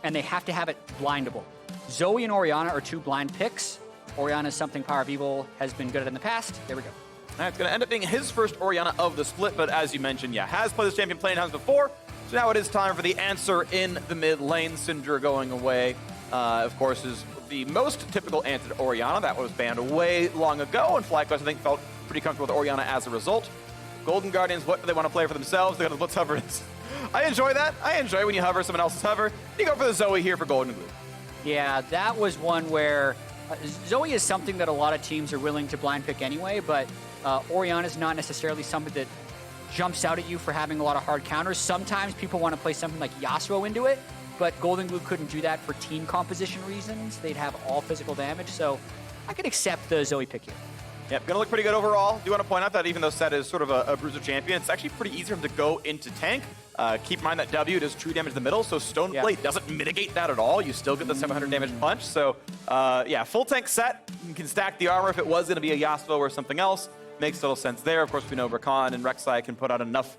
and they have to have it blindable. Zoe and Orianna are two blind picks. Orianna is something PowerOfEvil has been good at in the past. There we go. It's going to end up being his first Orianna of the split, but as you mentioned, yeah, has played this champion plenty times before. So now it is time for the answer in the mid lane. Syndra going away, of course, is the most typical answer to Orianna. That was banned way long ago, and FlyQuest, I think, felt pretty comfortable with Orianna as a result. Golden Guardians, what do they want to play for themselves? They're going to Blitz hover. I enjoy that. I enjoy when you hover someone else's hover. You go for the Zoe here for GoldenGlue. Yeah, that was one where Zoe is something that a lot of teams are willing to blind pick anyway, but Orianna is not necessarily something that jumps out at you for having a lot of hard counters. Sometimes people want to play something like Yasuo into it, but GoldenGlue couldn't do that for team composition reasons. They'd have all physical damage, so I could accept the Zoe pick here. Yep, gonna look pretty good overall. Do want to point out that even though Sett is sort of a bruiser champion, it's actually pretty easy for him to go into tank. Keep in mind that W does true damage in the middle, so Stoneblade doesn't mitigate that at all. You still get the 700 damage punch. So yeah, full tank Sett. You can stack the armor if it was gonna be a Yasuo or something else. Makes total sense there. Of course, we know Rakan and Rek'Sai can put out enough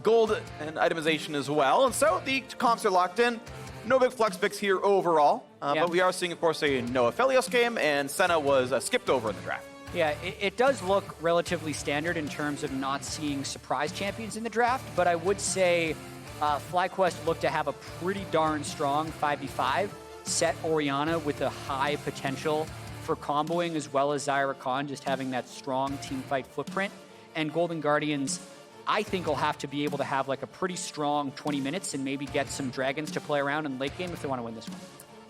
gold and itemization as well. And so the comps are locked in. No big flex picks here overall. But we are seeing, of course, a no Aphelios game, and Senna was skipped over in the draft. Yeah, it does look relatively standard in terms of not seeing surprise champions in the draft, but I would say FlyQuest looked to have a pretty darn strong 5v5. Sett Orianna with a high potential for comboing, as well as Xayah Rakan just having that strong team fight footprint. And Golden Guardians, I think, will have to be able to have like a pretty strong 20 minutes and maybe get some dragons to play around in late game if they want to win this one.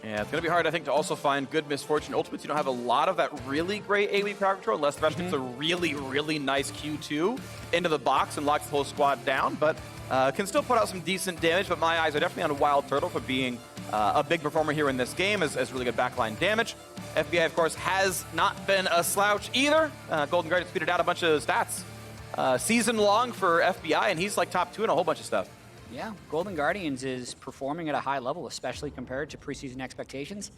Yeah, it's going to be hard, I think, to also find good Miss Fortune ultimates. You don't have a lot of that really great AoE power control unless Thresh gets a really, really nice Q2 into the box and locks the whole squad down, but can still put out some decent damage. But my eyes are definitely on WildTurtle for being a big performer here in this game as really good backline damage. FBI, of course, has not been a slouch either. Golden Guardians tweeted out a bunch of stats season long for FBI, and he's like top 2 in a whole bunch of stuff. Yeah, Golden Guardians is performing at a high level, especially compared to preseason expectations.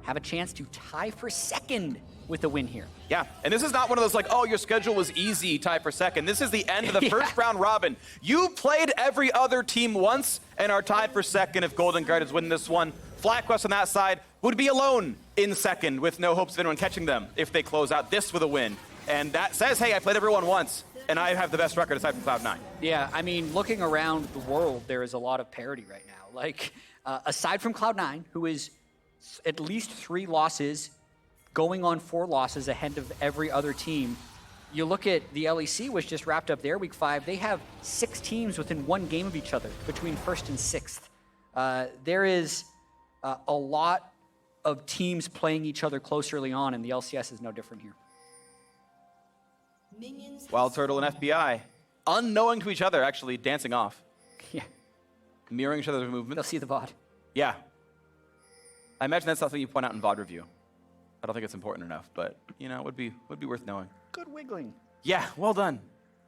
Have a chance to tie for second with a win here. Yeah, and this is not one of those like, oh, your schedule was easy, tie for second. This is the end of the first round robin. You played every other team once and are tied for second if Golden Guardians win this one. FlyQuest on that side would be alone in second with no hopes of anyone catching them if they close out this with a win. And that says, hey, I played everyone once, and I have the best record aside from Cloud9. Yeah, I mean, looking around the world, there is a lot of parity right now. Like, aside from Cloud9, who is at least 3 losses, going on 4 losses ahead of every other team, you look at the LEC, which just wrapped up their Week 5, they have 6 teams within 1 game of each other, between 1st and 6th. There is a lot of teams playing each other close early on, and the LCS is no different here. WildTurtle and FBI, unknowing to each other, actually dancing off. Yeah. Mirroring each other's movements. They'll see the VOD. Yeah. I imagine that's something you point out in VOD review. I don't think it's important enough, but, you know, it would be worth knowing. Good wiggling. Yeah, well done.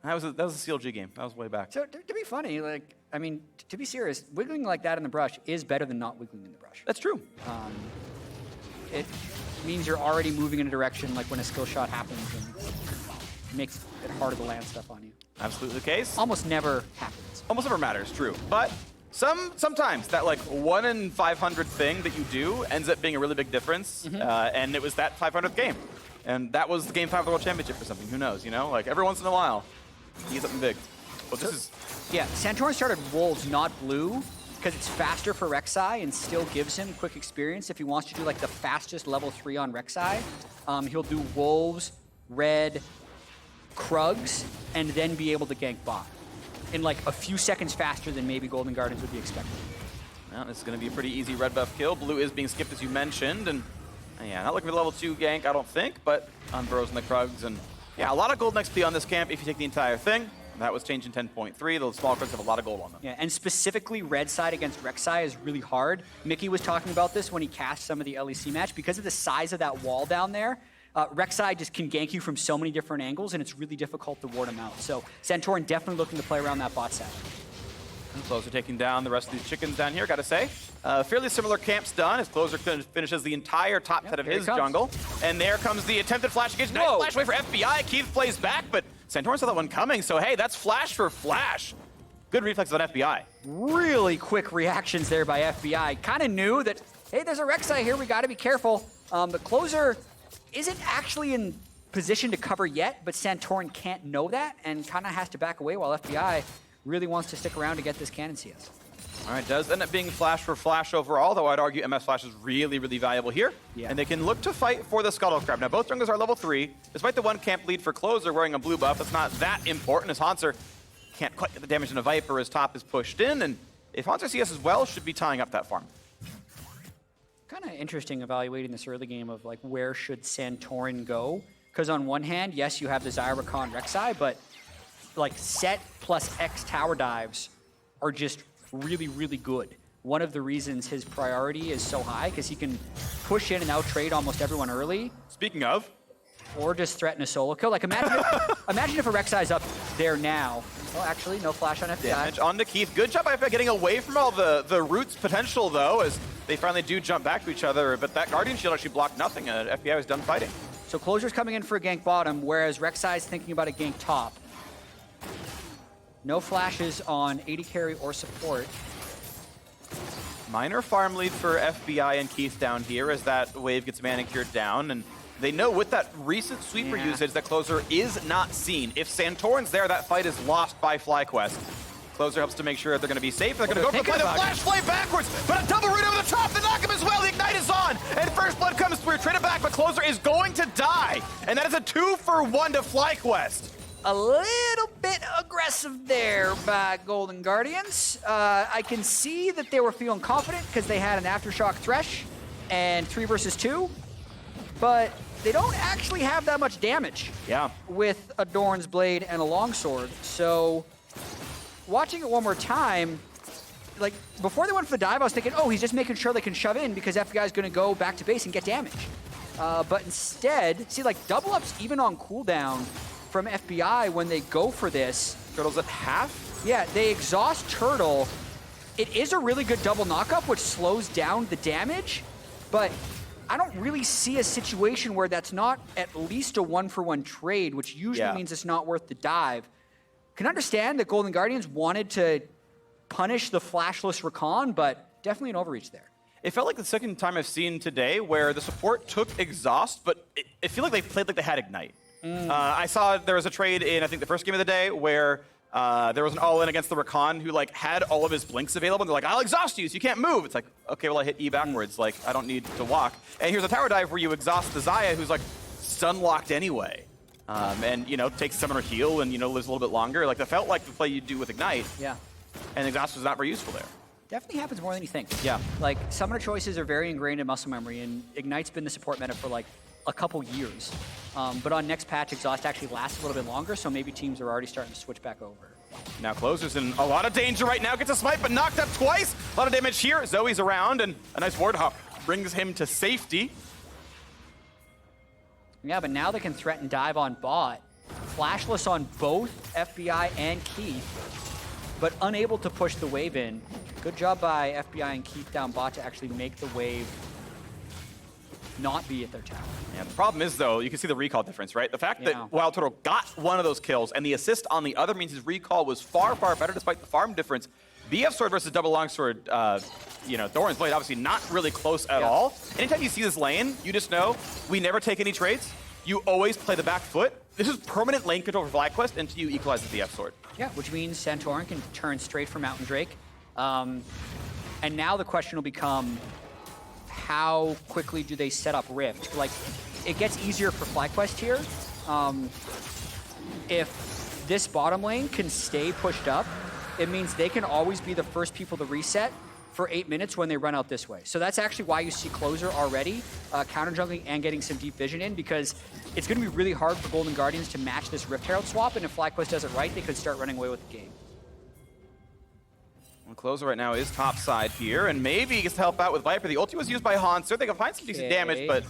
That was a CLG game. That was way back. So, to be funny, like, I mean, to be serious, wiggling like that in the brush is better than not wiggling in the brush. That's true. It means you're already moving in a direction like when a skill shot happens and makes it harder to land stuff on you. Absolutely the case. Almost never happens. Almost never matters, true. But sometimes that like 1 in 500 thing that you do ends up being a really big difference. And it was that 500th game. And that was the Game 5 of the World Championship or something. Who knows, you know? Like every once in a while, you get something big. Well, this is... Yeah, Santorin started Wolves, not Blue, because it's faster for Rek'Sai and still gives him quick experience. If he wants to do like the fastest level 3 on Rek'Sai, he'll do Wolves, Red, Krugs, and then be able to gank bot in like a few seconds faster than maybe Golden Guardians would be expecting. Well, this is going to be a pretty easy red buff kill. Blue is being skipped, as you mentioned, and yeah, not looking for the level 2 gank, I don't think, but on Burrows and the Krugs, and yeah, a lot of golden XP on this camp if you take the entire thing. That was changed in 10.3. The small Krugs have a lot of gold on them. Yeah, and specifically red side against Rek'Sai is really hard. Mickey was talking about this when he cast some of the LEC match. Because of the size of that wall down there, Rek'Sai just can gank you from so many different angles, and it's really difficult to ward him out. So Santorin definitely looking to play around that bot side. And Closer taking down the rest of these chickens down here, gotta say. Fairly similar camps done as Closer finishes the entire top set of his jungle. And there comes the attempted flash against nice flash away for FBI. Keith plays back, but Santorin saw that one coming, so hey, that's flash for flash. Good reflexes on FBI. Really quick reactions there by FBI. Kind of knew that, hey, there's a Rek'Sai here, we got to be careful. The closer isn't actually in position to cover yet, but Santorin can't know that and kind of has to back away while FBI really wants to stick around to get this cannon CS. All right, does end up being flash for flash overall, though I'd argue MS Flash is really, really valuable here. Yeah. And they can look to fight for the Scuttle Crab. Now, both junglers are level 3. Despite the one camp lead for Closer wearing a blue buff, that's not that important as Hauntzer can't quite get the damage in a Viper as top is pushed in. And if Hauntzer CS as well, should be tying up that farm. Kind of interesting evaluating this early game of like where should Santorin go? Because on one hand, yes, you have the Xayah, Rakan, Rek'Sai, but like Sett plus X tower dives are just really, really good. One of the reasons his priority is so high, because he can push in and out-trade almost everyone early. Speaking of, or just threaten a solo kill. Like imagine if a Rek'Sai's up there now. Oh, actually, no flash on FBI. Damage onto Keith. Good job by FBI getting away from all the Roots potential, though, as they finally do jump back to each other. But that Guardian Shield actually blocked nothing, and FBI was done fighting. So Closer's coming in for a gank bottom, whereas Rek'Sai's thinking about a gank top. No flashes on AD carry or support. Minor farm lead for FBI and Keith down here as that wave gets manicured down. And they know with that recent sweeper usage that Closer is not seen. If Santorin's there, that fight is lost by FlyQuest. Closer helps to make sure they're going to be safe. They're going to go for the play. The flash play backwards, but a double root over the top. The knock him as well. The ignite is on. And first blood comes through. Trade it back, but Closer is going to die. And that is a 2-for-1 to FlyQuest. A little bit aggressive there by Golden Guardians. I can see that they were feeling confident because they had an Aftershock Thresh and 3 versus 2, but they don't actually have that much damage with a Doran's Blade and a Longsword. So watching it one more time, like before they went for the dive, I was thinking, oh, he's just making sure they can shove in because FBI is going to go back to base and get damage. But instead, see, like double ups even on cooldown from FBI when they go for this. Turtle's at half? Yeah, they exhaust Turtle. It is a really good double knockup, which slows down the damage, but I don't really see a situation where that's not at least a 1-for-1 trade, which usually means it's not worth the dive. Can understand that Golden Guardians wanted to punish the flashless Rakan, but definitely an overreach there. It felt like the second time I've seen today where the support took exhaust, but it felt like they played like they had ignite. I saw there was a trade in, I think, the first game of the day where there was an all-in against the Rakan who like had all of his blinks available. And they're like, I'll exhaust you so you can't move. It's like, okay, well, I hit E backwards. Like, I don't need to walk. And here's a tower dive where you exhaust the Xayah who's like stun-locked anyway. And, you know, takes summoner heal and, you know, lives a little bit longer. Like, that felt like the play you do with Ignite. Yeah. And exhaust was not very useful there. Definitely happens more than you think. Yeah. Like, summoner choices are very ingrained in muscle memory, and Ignite's been the support meta for like a couple years. But on next patch, exhaust actually lasts a little bit longer, so maybe teams are already starting to switch back over. Now Closer's in a lot of danger right now. Gets a smite, but knocked up twice. A lot of damage here. Zoe's around, and a nice ward hop brings him to safety. Yeah, but now they can threaten dive on bot. Flashless on both FBI and Keith, but unable to push the wave in. Good job by FBI and Keith down bot to actually make the wave not be at their tower. Yeah, the problem is, though, you can see the recall difference, right? The fact that WildTurtle got one of those kills and the assist on the other means his recall was far, far better despite the farm difference. BF Sword versus double longsword, you know, Doran's Blade obviously not really close at all. Anytime you see this lane, you just know we never take any trades. You always play the back foot. This is permanent lane control for FlyQuest until you equalize the BF Sword. Yeah, which means Santorin can turn straight for Mountain Drake. And now the question will become, how quickly do they set up Rift? Like, it gets easier for FlyQuest here. If this bottom lane can stay pushed up, it means they can always be the first people to reset for 8 minutes when they run out this way. So that's actually why you see Closer already counter jungling and getting some deep vision in, because it's going to be really hard for Golden Guardians to match this Rift Herald swap, and if FlyQuest does it right, they could start running away with the game. Well, Closer right now is top side here, and maybe he gets to help out with Viper. The ulti was used by Hauntzer. They can find some decent damage, but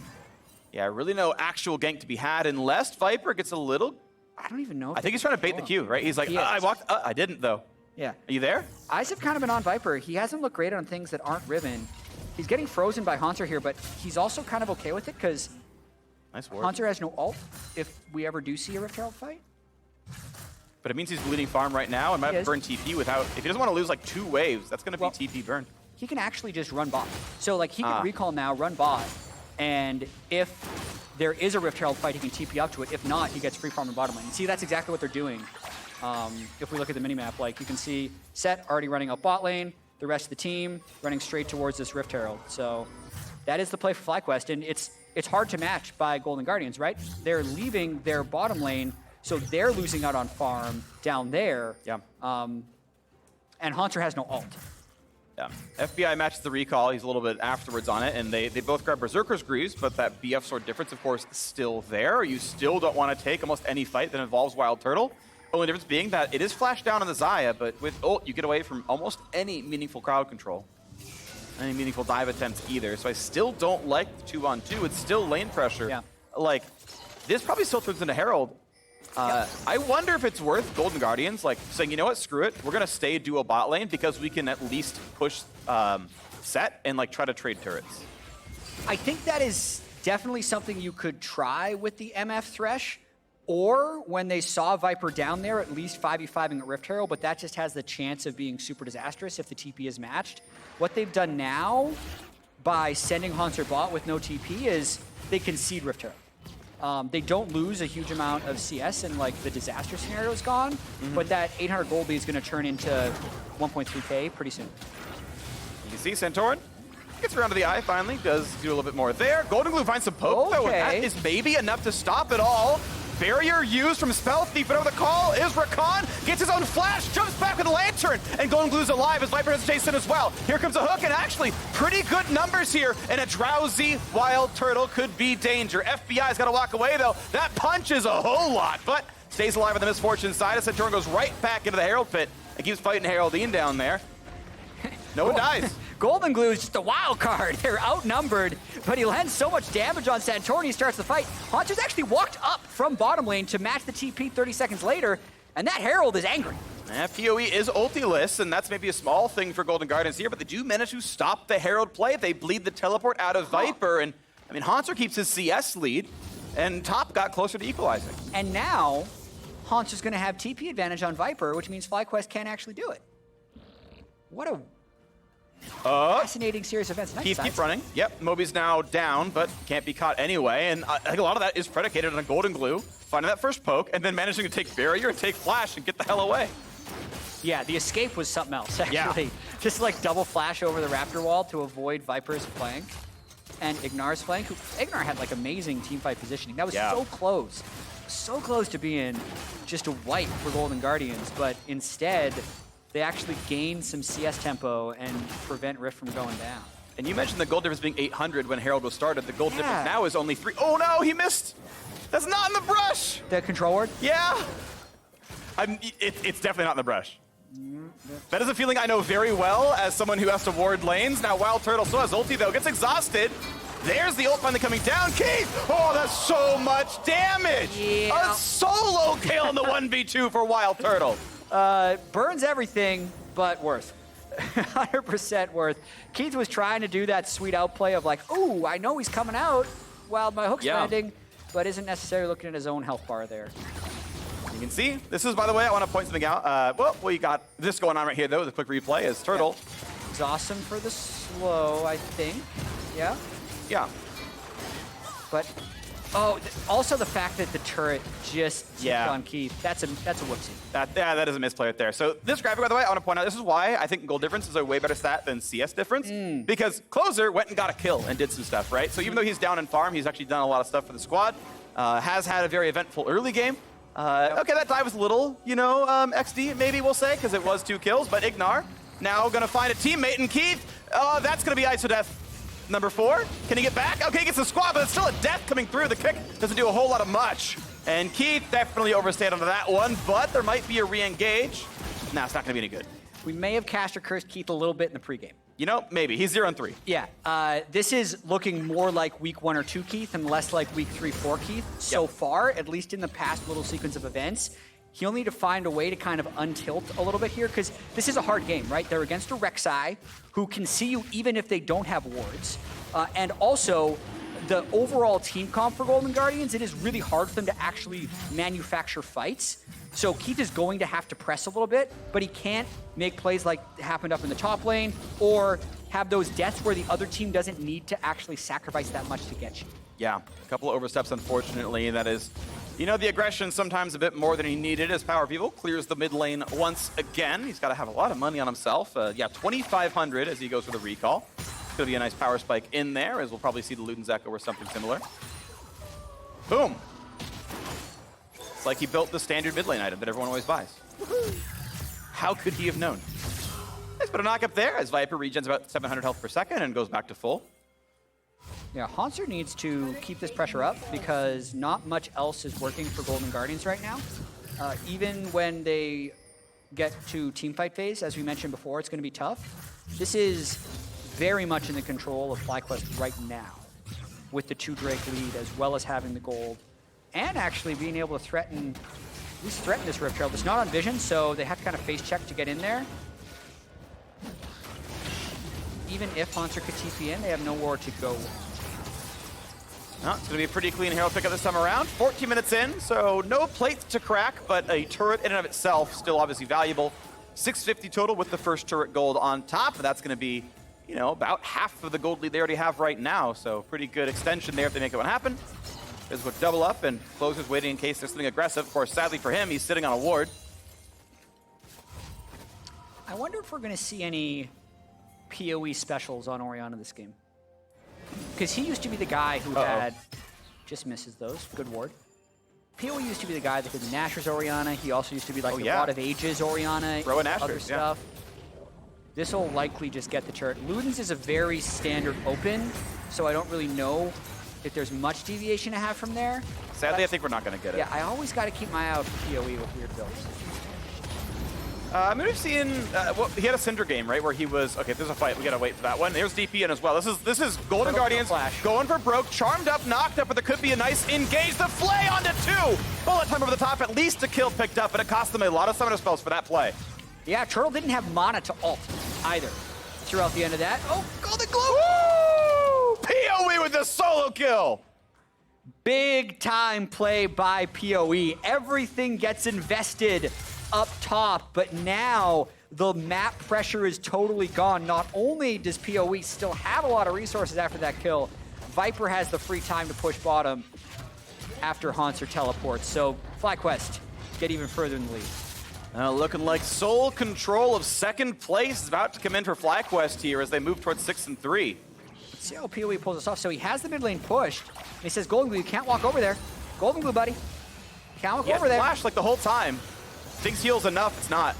yeah, really no actual gank to be had unless Viper gets a little... I don't even know. I think he's trying to bait the Q, right? He's like, I walked... I didn't, though. Yeah. Are you there? Eyes have kind of been on Viper. He hasn't looked great on things that aren't Riven. He's getting frozen by Hauntzer here, but he's also kind of okay with it because nice ward. Hauntzer has no ult if we ever do see a Rift Herald fight. But it means he's bleeding farm right now and might have to burn TP without... If he doesn't want to lose like 2 waves, that's going to be TP burned. He can actually just run bot. So like he can recall now, run bot, and if there is a Rift Herald fight, he can TP up to it. If not, he gets free farm in bottom lane. And see, that's exactly what they're doing. If we look at the minimap, like you can see Sett already running up bot lane, the rest of the team running straight towards this Rift Herald. So that is the play for FlyQuest, and it's hard to match by Golden Guardians, right? They're leaving their bottom lane, so they're losing out on farm down there. Yeah. And Hauntzer has no ult. Yeah. FBI matches the recall. He's a little bit afterwards on it, and they both grab Berserker's Greaves, but that BF sword difference, of course, is still there. You still don't want to take almost any fight that involves WildTurtle. Only difference being that it is flashed down on the Xayah, but with ult, you get away from almost any meaningful crowd control. Any meaningful dive attempts either. So I still don't like the 2-on-2. It's still lane pressure. Yeah. Like, this probably still turns into Herald. I wonder if it's worth Golden Guardians like saying, you know what, screw it. We're going to stay duo bot lane because we can at least push Sett and like try to trade turrets. I think that is definitely something you could try with the MF Thresh, or when they saw Viper down there, at least 5v5ing at Rift Herald, but that just has the chance of being super disastrous if the TP is matched. What they've done now by sending Hauntzer bot with no TP is they concede Rift Herald. They don't lose a huge amount of CS and like the disaster scenario is gone, but that 800 gold is going to turn into 1.3k pretty soon. You can see Santorin gets around to the eye finally, does do a little bit more there. GoldenGlue finds some poke though, and that is maybe enough to stop it all. Barrier used from Spell Thief, but over the call is Rakan, gets his own flash, jumps back with a lantern, and GoldenGlue's alive as Viper has to chase in as well. Here comes a hook, and actually pretty good numbers here, and a drowsy WildTurtle could be danger. FBI's got to walk away though. That punches a whole lot, but stays alive on the Miss Fortune side as Santorin goes right back into the Herald pit and keeps fighting Heraldine down there. No one dies. GoldenGlue is just a wild card. They're outnumbered, but he lands so much damage on Santorin, he starts the fight. Hauntzer's actually walked up from bottom lane to match the TP 30 seconds later, and that Herald is angry. PoE is ulti-less, and that's maybe a small thing for Golden Guardians here, but they do manage to stop the Herald play. They bleed the teleport out of Viper, and I mean, Hauntzer keeps his CS lead, and top got closer to equalizing. And now, Hauntzer's gonna have TP advantage on Viper, which means FlyQuest can't actually do it. What a fascinating series of events. Nice Keep running. Yep, Moby's now down, but can't be caught anyway. And I think a lot of that is predicated on GoldenGlue finding that first poke and then managing to take barrier and take flash and get the hell away. Yeah, the escape was something else, actually. Yeah. Just like double flash over the Raptor wall to avoid Viper's flank and IgNar's flank. IgNar had like amazing teamfight positioning. That was so close to being just a wipe for Golden Guardians, but instead, they actually gain some CS tempo and prevent Rift from going down. And you mentioned the gold difference being 800 when Herald was started. The gold difference now is only 3. Oh no, he missed! That's not in the brush! The control ward? Yeah! It's definitely not in the brush. That is a feeling I know very well as someone who has to ward lanes. Now WildTurtle still has ulti though, gets exhausted. There's the ult finally coming down. Keith! Oh, that's so much damage! Yeah. A solo kill in the 1v2 for WildTurtle. Burns everything, but worth. 100% worth. Keith was trying to do that sweet outplay of like, ooh, I know he's coming out while my hook's landing, but isn't necessarily looking at his own health bar there. You can see, this is, by the way, I want to point something out. Well, we got this going on right here, though, the quick replay is Turtle. It's awesome for the slow, I think. Yeah? Yeah. But, also the fact that the turret just on Keith, that's a whoopsie. That is a misplay right there. So this graphic, by the way, I want to point out, this is why I think gold difference is a way better stat than CS difference. Because Closer went and got a kill and did some stuff, right? So even though he's down in farm, he's actually done a lot of stuff for the squad. Has had a very eventful early game. Okay, that dive was a little, XD, maybe we'll say, because it was 2 kills. But IgNar now going to find a teammate, and Keith, that's going to be ISO death. Number 4, can he get back? Okay, he gets the squad, but it's still a death coming through. The kick doesn't do a whole lot of much. And Keith definitely overstayed onto that one, but there might be a re-engage. No, it's not going to be any good. We may have cast or cursed Keith a little bit in the pregame. You know, maybe. He's 0-3. Yeah, this is looking more like week 1 or 2 Keith and less like week 3, 4 Keith. So far, at least in the past little sequence of events, he'll need to find a way to kind of untilt a little bit here, because this is a hard game, right? They're against a Rek'Sai who can see you even if they don't have wards. And also, the overall team comp for Golden Guardians, it is really hard for them to actually manufacture fights. So Keith is going to have to press a little bit, but he can't make plays like happened up in the top lane or have those deaths where the other team doesn't need to actually sacrifice that much to get you. Yeah, a couple of oversteps, unfortunately. That is, you know, the aggression sometimes a bit more than he needed as PowerOfEvil clears the mid lane once again. He's got to have a lot of money on himself. Yeah, 2,500 as he goes for the recall. It's going to be a nice power spike in there, as we'll probably see the Luden's Echo or something similar. Boom. It's like he built the standard mid lane item that everyone always buys. How could he have known? Nice bit of knock up there as Viper regens about 700 health per second and goes back to full. Yeah, Hauntzer needs to keep this pressure up because not much else is working for Golden Guardians right now. Even when they get to teamfight phase, as we mentioned before, it's going to be tough. This is very much in the control of FlyQuest right now with the 2 Drake lead as well as having the gold and actually being able to at least threaten this Rift Trail. It's not on vision, so they have to kind of face check to get in there. Even if Hauntzer could TP in, they have nowhere to go. No, it's going to be a pretty clean hero pickup this time around. 14 minutes in, so no plates to crack, but a turret in and of itself still obviously valuable. 650 total with the first turret gold on top, and that's going to be, you know, about half of the gold lead they already have right now. So pretty good extension there if they make it one happen. There's a double up, and Closer's waiting in case there's something aggressive. Of course, sadly for him, he's sitting on a ward. I wonder if we're going to see any PoE specials on Orianna this game. Because he used to be the guy who had, just misses those, good ward. PoE used to be the guy that did the Nashor's Orianna. He also used to be like the God of Ages Orianna, Throw a other stuff. This will likely just get the turret. Luden's is a very standard open, so I don't really know if there's much deviation to have from there. Sadly, I think we're not going to get it. Yeah, I always got to keep my eye out for PoE with weird builds. I mean, we've seen, well, he had a Cinder game, right, where he was, okay, if there's a fight, we gotta wait for that one. There's DP in as well. This is Golden Guardians going for broke, charmed up, knocked up, but there could be a nice engage. The flay onto 2! Bullet time over the top, at least a kill picked up, but it cost them a lot of summoner spells for that play. Yeah, Turtle didn't have mana to ult either throughout the end of that. Oh, GoldenGlue! Woo! PoE with the solo kill! Big time play by PoE. Everything gets invested up top, but now the map pressure is totally gone. Not only does PoE still have a lot of resources after that kill, Viper has the free time to push bottom after Hauntzer teleports. So FlyQuest get even further in the lead. Looking like sole control of second place is about to come in for FlyQuest here as they move towards 6 and 3. Let's see how PoE pulls this off. So he has the mid lane pushed. And he says, GoldenGlue, you can't walk over there. GoldenGlue, buddy. Can't walk over there. Flash like the whole time. Thinks heals enough, it's not.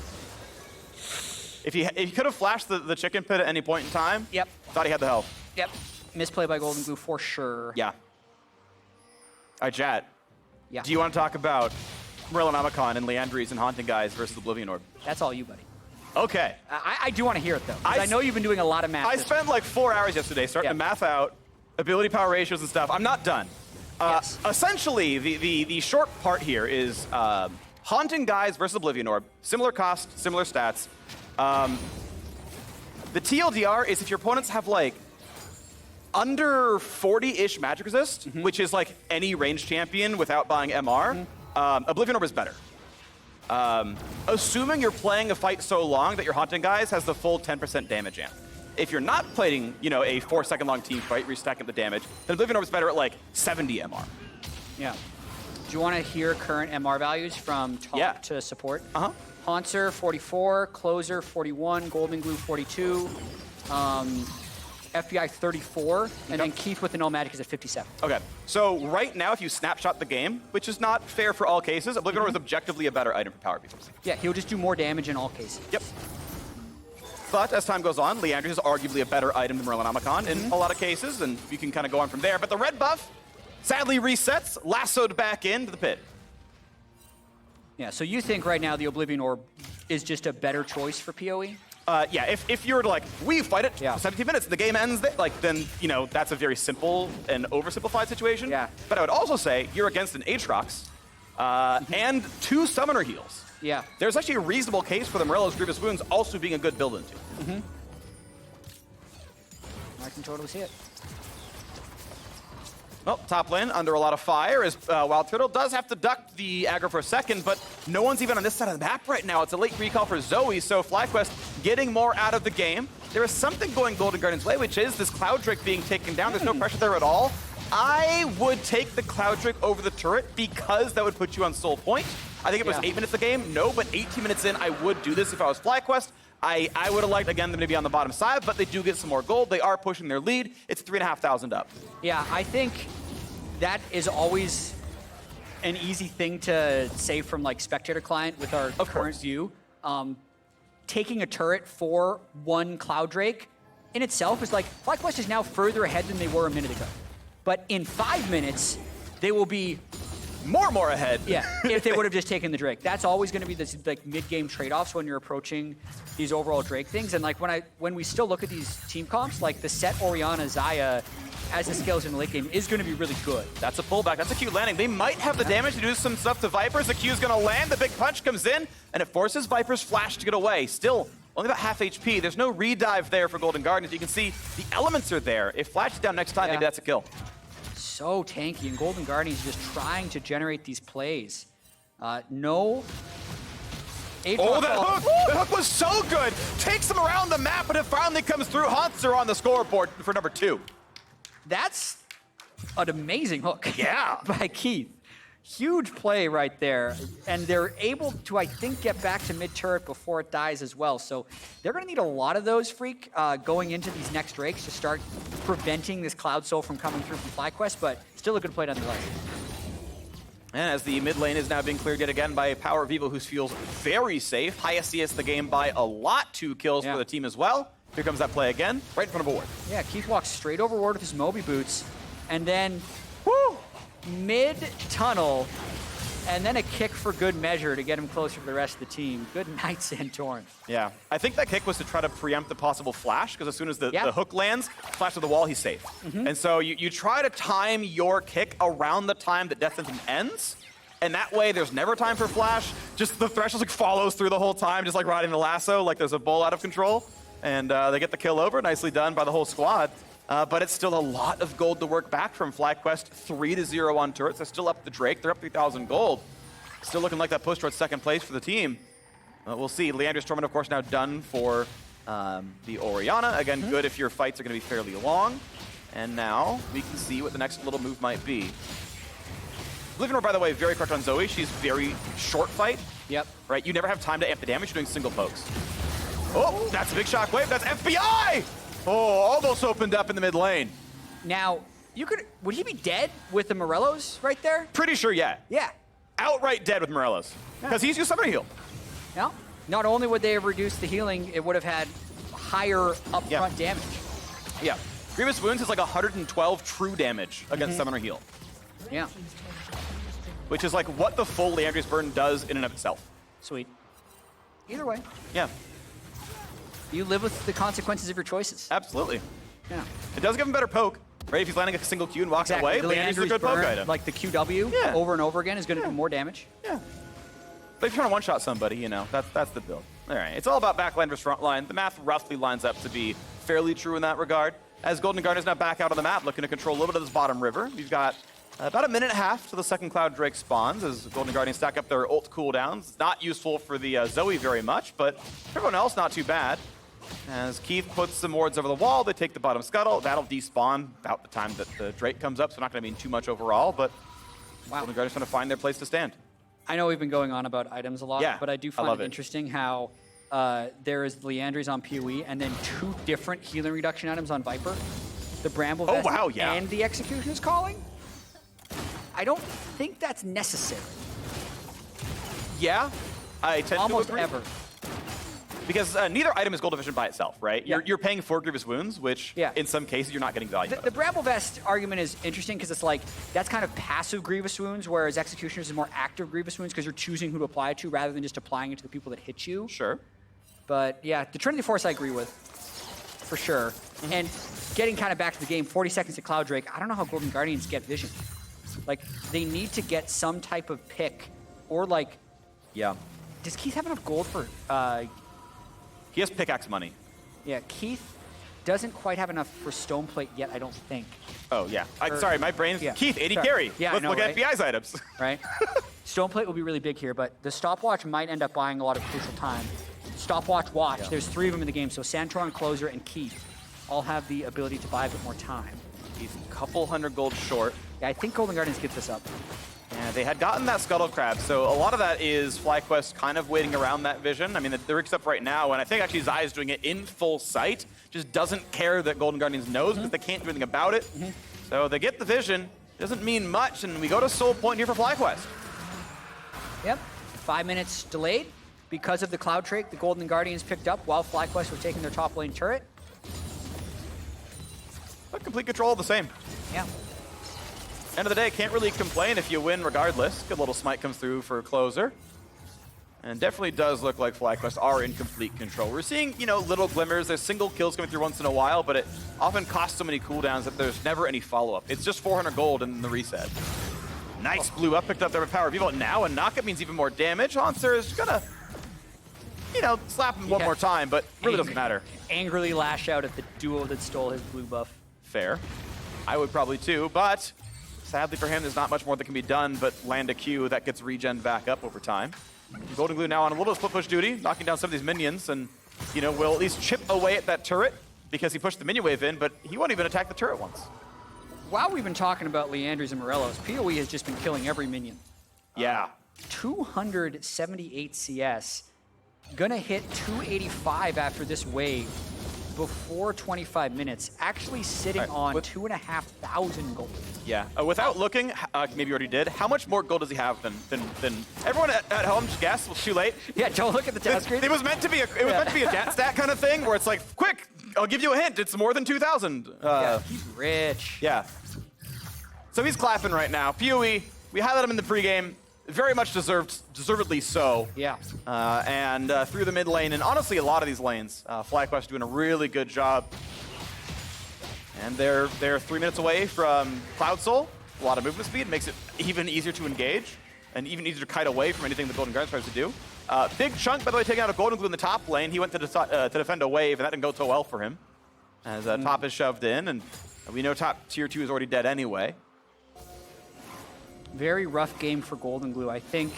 If he could have flashed the chicken pit at any point in time, thought he had the health. Yep. Misplay by GoldenGlue for sure. Yeah. All right, Jatt. Yeah. Do you want to talk about Morellonomicon and Leandries and Haunting Guys versus Oblivion Orb? That's all you, buddy. Okay. I do want to hear it, though. I know you've been doing a lot of math. I spent like 4 hours yesterday starting to math out ability power ratios and stuff. I'm not done. Essentially, the short part here is Haunting Guys versus Oblivion Orb. Similar cost, similar stats. The TLDR is if your opponents have like under 40-ish magic resist, which is like any ranged champion without buying MR, Oblivion Orb is better. Assuming you're playing a fight so long that your Haunting Guys has the full 10% damage amp. If you're not playing, you know, a 4-second long team fight, restacking the damage, then Oblivion Orb is better at like 70 MR. Yeah. Do you want to hear current MR values from top to support? Hauntzer, 44, Closer, 41, GoldenGlue, 42, FBI, 34, and then Keith with the no magic is at 57. Okay, so right now, if you snapshot the game, which is not fair for all cases, Oblivion Orb is objectively a better item for PowerOfEvil. Yeah, he'll just do more damage in all cases. Yep. But as time goes on, Leandries is arguably a better item than Morellonomicon in a lot of cases, and you can kind of go on from there. But the red buff sadly resets, lassoed back into the pit. Yeah, so you think right now the Oblivion Orb is just a better choice for PoE? Yeah, if you were to like, we fight it for 17 minutes, the game ends, like then, you know, that's a very simple and oversimplified situation. Yeah. But I would also say you're against an Aatrox and 2 summoner heals. Yeah. There's actually a reasonable case for the Morello's Grievous Wounds also being a good build into. I can totally see it. Well, top lane under a lot of fire as WildTurtle does have to duck the aggro for a second, but no one's even on this side of the map right now. It's a late recall for Zoe, so FlyQuest getting more out of the game. There is something going Golden Guardian's way, which is this Cloud Drake being taken down. There's no pressure there at all. I would take the Cloud Drake over the turret because that would put you on Soul Point. I think it was 8 minutes of the game. No, but 18 minutes in, I would do this if I was FlyQuest. I would have liked, again, them to be on the bottom side, but they do get some more gold. They are pushing their lead. It's 3,500 up. Yeah, I think that is always an easy thing to say from like spectator client with our current view. Taking a turret for one Cloud Drake in itself is like, FlyQuest is now further ahead than they were a minute ago. But in 5 minutes, they will be more ahead. Yeah, if they would have just taken the Drake. That's always going to be this like mid-game trade-offs when you're approaching these overall Drake things. And like when we still look at these team comps, like the Sett, Orianna, Xayah as the scales in the late game is going to be really good. That's a pullback. That's a Q landing. They might have the damage to do some stuff to Vipers. The Q is going to land. The big punch comes in, and it forces Viper's flash to get away. Still, only about half HP. There's no redive there for Golden Guardians. You can see the elements are there. If Flash is down next time, maybe that's a kill. So tanky, and Golden Guardians just trying to generate these plays. No. Oh, that hook! The hook was so good! Takes them around the map, but it finally comes through. Hauntzer on the scoreboard for number 2. That's an amazing hook. Yeah. By Keith. Huge play right there. And they're able to, I think, get back to mid-turret before it dies as well. So they're going to need a lot of those, Phreak, going into these next Drakes to start preventing this Cloud Soul from coming through from FlyQuest, but still a good play nonetheless. And as the mid lane is now being cleared yet again by PowerOfEvil, who feels very safe. Highest CS in the game by a lot. 2 kills for the team as well. Here comes that play again, right in front of a ward. Yeah, Keith walks straight over ward with his Moby boots, and then, whoo, mid-tunnel, and then a kick for good measure to get him closer to the rest of the team. Good night, Santorin. Yeah, I think that kick was to try to preempt the possible flash, because as soon as the hook lands, flash to the wall, he's safe. And so you try to time your kick around the time that Death Sentence ends, and that way there's never time for flash. Just the Thresh just like follows through the whole time, just like riding the lasso, like there's a bull out of control. And they get the kill over, nicely done by the whole squad. But it's still a lot of gold to work back from FlyQuest. 3-0 on turrets. They're still up the Drake. They're up 3,000 gold. Still looking like that push towards second place for the team. We'll see. Leandri's tournament, of course, now done for the Orianna. Again, good if your fights are going to be fairly long. And now we can see what the next little move might be. IgNar, by the way, very correct on Zoe. She's very short fight. Yep. Right. You never have time to amp the damage. You're doing single pokes. Oh, that's a big shockwave. That's FBI! Oh, almost opened up in the mid lane. Now, would he be dead with the Morellos right there? Pretty sure, yeah. Yeah. Outright dead with Morellos. Because he's used Summoner Heal. No. Not only would they have reduced the healing, it would have had higher upfront damage. Yeah. Grievous Wounds is like 112 true damage against Summoner Heal. Yeah. Which is like what the full Leandri's Burn does in and of itself. Sweet. Either way. Yeah. You live with the consequences of your choices. Absolutely. Yeah. It does give him better poke, right? If he's landing a single Q and walks away, Leandri's a good poke item. Like the QW over and over again is going to do more damage. Yeah. But if you're trying to one-shot somebody, you know, that's the build. All right. It's all about backline versus frontline. The math roughly lines up to be fairly true in that regard. As Golden Guardians now back out on the map, looking to control a little bit of this bottom river. We've got about 1.5 minutes to the second Cloud Drake spawns as Golden Guardians stack up their ult cooldowns. It's not useful for the Zoe very much, but everyone else not too bad. As Keith puts some wards over the wall, they take the bottom scuttle. That'll despawn about the time that the Drake comes up, so not going to mean too much overall, but Golden Guardians want to find their place to stand. I know we've been going on about items a lot, but I do find it interesting how there is Leandri's on PoE and then 2 different healing reduction items on Viper. The Bramble Vest and the Executioner's Calling. I don't think that's necessary. Yeah, I tend almost to agree. Ever. Because neither item is gold efficient by itself, right? You're paying for Grievous Wounds, which in some cases you're not getting value out of. The Bramble Vest argument is interesting because it's like, that's kind of passive Grievous Wounds, whereas Executioners is more active Grievous Wounds because you're choosing who to apply it to rather than just applying it to the people that hit you. Sure. But yeah, the Trinity Force I agree with, for sure. And getting kind of back to the game, 40 seconds to Cloud Drake, I don't know how Golden Guardians get vision. Like, they need to get some type of pick or like... Yeah. Does Keith have enough gold for... He has pickaxe money. Yeah, Keith doesn't quite have enough for Stoneplate yet, I don't think. Oh, yeah. Sorry, my brain's... Yeah. Keith, AD Sorry. carry. Yeah, Let's I know, look at right? FBI's items. Right? Stoneplate will be really big here, but the stopwatch might end up buying a lot of crucial time. Stopwatch, watch. Yeah. There's 3 of them in the game, so Santorin, Closer, and Keith all have the ability to buy a bit more time. He's a couple hundred gold short. Yeah, I think Golden Guardians get this up. Yeah, they had gotten that Scuttle Crab, so a lot of that is FlyQuest kind of waiting around that vision. I mean, the Rick's up right now, and I think actually Xayah is doing it in full sight. Just doesn't care that Golden Guardians knows because they can't do anything about it. So they get the vision. Doesn't mean much, and we go to Soul Point here for FlyQuest. Yep, 5 minutes delayed because of the Cloud Trait the Golden Guardians picked up while FlyQuest were taking their top lane turret. But complete control the same. Yeah. End of the day, can't really complain if you win regardless. Good little smite comes through for Closer. And definitely does look like FlyQuest are in complete control. We're seeing, you know, little glimmers. There's single kills coming through once in a while, but it often costs so many cooldowns that there's never any follow-up. It's just 400 gold in the reset. Nice blue up, picked up there with PowerOfEvil. Now a knock-up means even more damage. Hauntzer is gonna, you know, slap him one more time, but really doesn't matter. Angrily lash out at the duo that stole his blue buff. Fair. I would probably too, but sadly for him, there's not much more that can be done but land a Q that gets regen back up over time. GoldenGlue now on a little split push duty, knocking down some of these minions, and, you know, will at least chip away at that turret because he pushed the minion wave in, but he won't even attack the turret once. While we've been talking about Leandries and Morelos, PoE has just been killing every minion. Yeah. 278 CS. Gonna hit 285 after this wave before 25 minutes. Actually sitting on 2,500 gold. Yeah. Without looking, maybe you already did, how much more gold does he have than everyone at home? Just guess. Well, too late. Yeah, don't look at the task screen. It was meant to be a Jatt stat kind of thing where it's like, quick, I'll give you a hint. It's more than 2,000. Yeah, he's rich. Yeah. So he's clapping right now. PoE, we highlighted him in the pregame. Very much deservedly so. Yeah. And through the mid lane, and honestly, a lot of these lanes, FlyQuest doing a really good job. And they're 3 minutes away from Cloud Soul. A lot of movement speed makes it even easier to engage, and even easier to kite away from anything the Golden Guardians tries to do. Big chunk, by the way, taking out a GoldenGlue in the top lane. He went to defend a wave, and that didn't go so well for him. As top is shoved in, and we know top tier 2 is already dead anyway. Very rough game for GoldenGlue. I think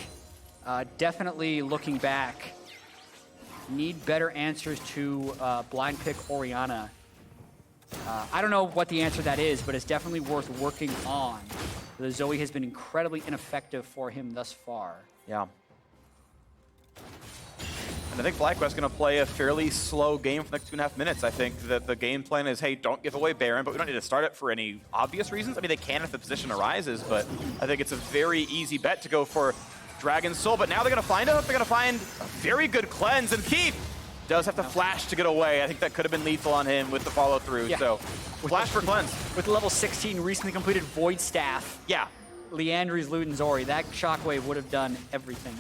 definitely looking back, need better answers to blind pick Orianna. I don't know what the answer to that is, but it's definitely worth working on. The Zoe has been incredibly ineffective for him thus far. Yeah. And I think FlyQuest is going to play a fairly slow game for the next 2.5 minutes. I think that the game plan is, hey, don't give away Baron, but we don't need to start it for any obvious reasons. I mean, they can if the position arises, but I think it's a very easy bet to go for Dragon Soul. But now they're going to find out. They're going to find a very good cleanse, and Keith does have to flash to get away. I think that could have been lethal on him with the follow-through. Yeah. So flash for cleanse. With level 16 recently completed Void Staff. Yeah. Leandries, Lute, and Zori. That shockwave would have done everything.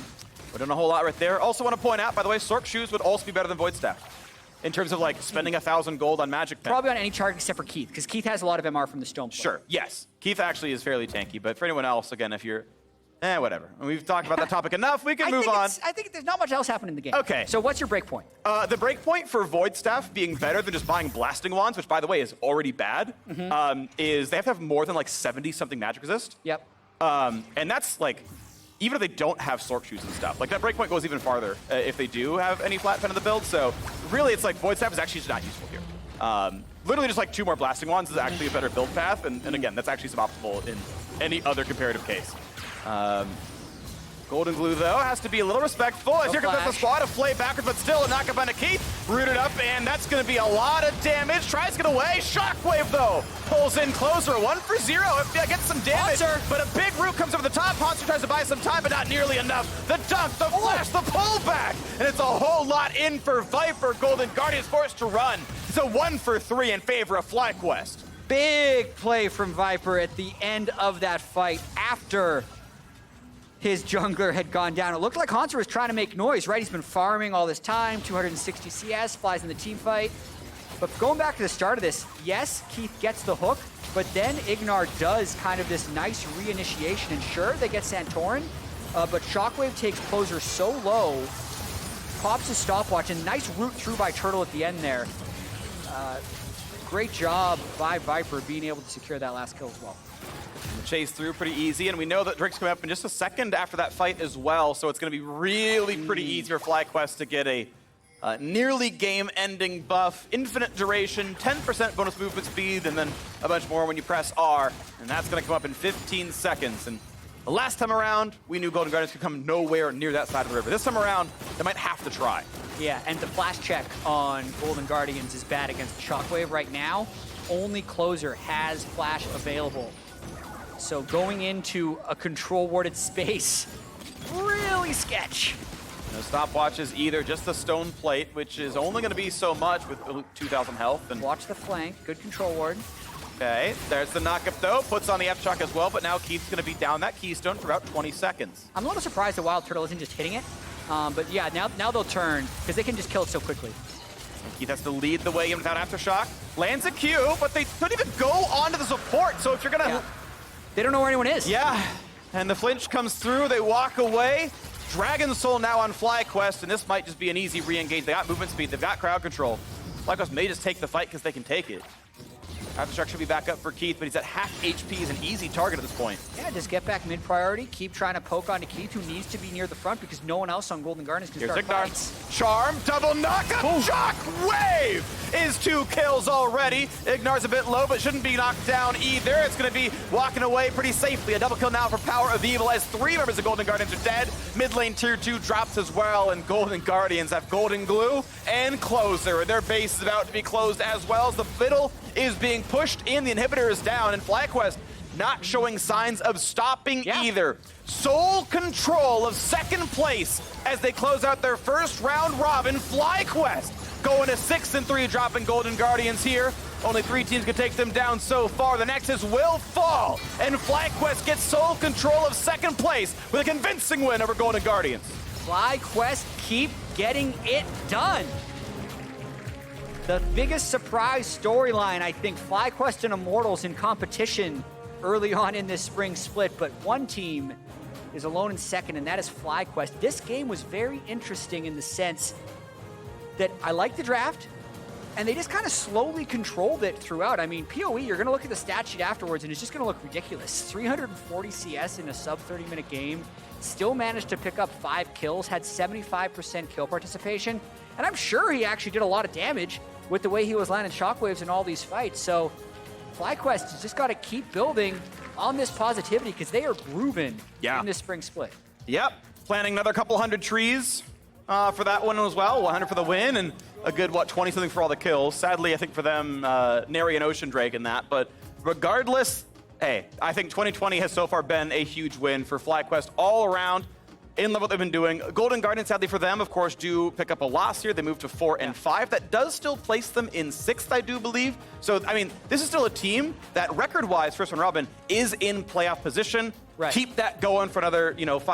We're doing a whole lot right there. Also want to point out, by the way, Sork Shoes would also be better than Void Staff in terms of like spending 1,000 gold on Magic Pen. Probably on any target except for Keith, because Keith has a lot of MR from the Stone. Sure, yes. Keith actually is fairly tanky, but for anyone else, again, if you're, whatever. We've talked about that topic enough. We can move on. I think there's not much else happening in the game. Okay. So what's your break point? The break point for Void Staff being better than just buying Blasting Wands, which by the way is already bad, is they have to have more than like 70-something magic resist. Yep. And that's like, even if they don't have Sork Shoes and stuff, like that breakpoint goes even farther if they do have any flat pen in the build. So really, it's like Void Staff is actually just not useful here. Literally just like 2 more Blasting Wands is actually a better build path. And again, that's actually suboptimal in any other comparative case. GoldenGlue, though, has to be a little respectful. As here comes the squad, a flay backwards, but still a knock-up on a Keith. Rooted up, and that's going to be a lot of damage. Tries to get away. Shockwave, though, pulls in Closer. 1 for 0. Gets some damage, but a big root comes over the top. Hauntzer tries to buy some time, but not nearly enough. The dunk, the flash, the pullback, and it's a whole lot in for Viper. Golden Guardians forced to run. It's a 1 for 3 in favor of FlyQuest. Big play from Viper at the end of that fight after his jungler had gone down. It looked like Hauntzer was trying to make noise, right? He's been farming all this time, 260 CS, flies in the team fight. But going back to the start of this, yes, Keith gets the hook, but then IgNar does kind of this nice reinitiation, and sure, they get Santorin, but Shockwave takes Closer so low, pops a stopwatch, and nice root through by Turtle at the end there. great job by Viper being able to secure that last kill as well. Chase through pretty easy, and we know that Drake's coming up in just a second after that fight as well, so it's going to be really pretty easy for FlyQuest to get a nearly game-ending buff, infinite duration, 10% bonus movement speed, and then a bunch more when you press R, and that's going to come up in 15 seconds. And the last time around, we knew Golden Guardians could come nowhere near that side of the river. This time around, they might have to try. Yeah, and the flash check on Golden Guardians is bad against the Shockwave right now. Only closer has flash available. So going into a control-warded space, really sketch. No stopwatches either, just the stone plate, which is only going to be so much with 2,000 health. And watch the flank, good control ward. Okay, there's the knockup though, puts on the F-Shock as well, but now Keith's going to be down that Keystone for about 20 seconds. I'm a little surprised that WildTurtle isn't just hitting it, but yeah, now they'll turn, because they can just kill it so quickly. And Keith has to lead the way in without Aftershock. Lands a Q, but they couldn't even go onto the support, so if you're going to... Yeah. They don't know where anyone is. Yeah, and the flinch comes through, they walk away. Dragon Soul now on FlyQuest, and this might just be an easy re-engage. They got movement speed, they've got crowd control. FlyQuest may just take the fight because they can take it. Aftershock should be back up for Keith, but he's at half HP. He's an easy target at this point. Yeah, just get back mid-priority, keep trying to poke onto Keith, who needs to be near the front because no one else on Golden Guardians can start fights. Charm, double knockup, Shock Wave is 2 kills already. IgNar's a bit low, but shouldn't be knocked down either. It's going to be walking away pretty safely. A double kill now for PowerOfEvil as 3 members of Golden Guardians are dead. Mid lane tier 2 drops as well, and Golden Guardians have GoldenGlue and Closer. Their base is about to be closed as well as the fiddle is being pushed in. The inhibitor is down, and FlyQuest not showing signs of stopping either. Sole control of second place as they close out their first round robin. FlyQuest going to 6-3, dropping Golden Guardians here. Only 3 teams can take them down so far. The Nexus will fall, and FlyQuest gets sole control of second place with a convincing win over Golden Guardians. FlyQuest keep getting it done. The biggest surprise storyline, I think, FlyQuest and Immortals in competition early on in this spring split, but one team is alone in second, and that is FlyQuest. This game was very interesting in the sense that I like the draft, and they just kind of slowly controlled it throughout. I mean, PoE, you're going to look at the stat sheet afterwards, and it's just going to look ridiculous. 340 CS in a sub-30-minute game, still managed to pick up 5 kills, had 75% kill participation, and I'm sure he actually did a lot of damage with the way he was landing shockwaves in all these fights. So FlyQuest has just got to keep building on this positivity because they are grooving in this spring split. Yep, planting another couple hundred trees for that one as well. 100 for the win and a good, 20-something for all the kills. Sadly, I think for them, nary an Ocean Drake in that. But regardless, hey, I think 2020 has so far been a huge win for FlyQuest all around. In love with what they've been doing. Golden Guardians, sadly for them, of course, do pick up a loss here. They move to 4-5. That does still place them in 6th, I do believe. So, I mean, this is still a team that record-wise, first round robin, is in playoff position. Keep that going for another, 5